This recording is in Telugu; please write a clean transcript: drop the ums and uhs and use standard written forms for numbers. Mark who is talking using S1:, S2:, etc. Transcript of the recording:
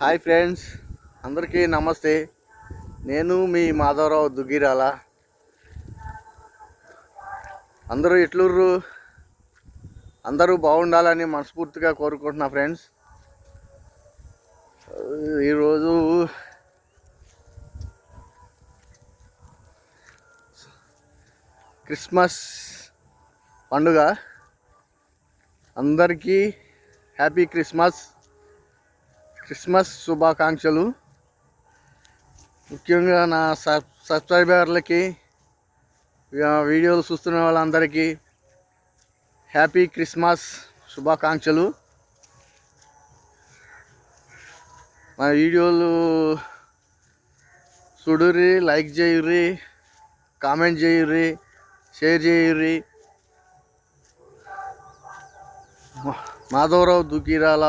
S1: హాయ్ ఫ్రెండ్స్, అందరికీ నమస్తే. నేను మీ మాధవరావు దుగ్గిరాల. అందరూ ఎట్లుర్రు? అందరూ బాగుండాలని మనస్ఫూర్తిగా కోరుకుంటున్నా ఫ్రెండ్స్. ఈరోజు క్రిస్మస్ పండుగ. అందరికీ హ్యాపీ క్రిస్మస్ శుభాకాంక్షలు. ముఖ్యంగా నా సబ్స్క్రైబర్లకి, వీడియోలు చూస్తున్న వాళ్ళందరికీ హ్యాపీ క్రిస్మస్ శుభాకాంక్షలు. మా వీడియోలు చూడుర్రి, లైక్ చేయుర్రి, కామెంట్ చేయుర్రి, షేర్ చేయుర్రి. మాధవరావు దుగ్గిరాల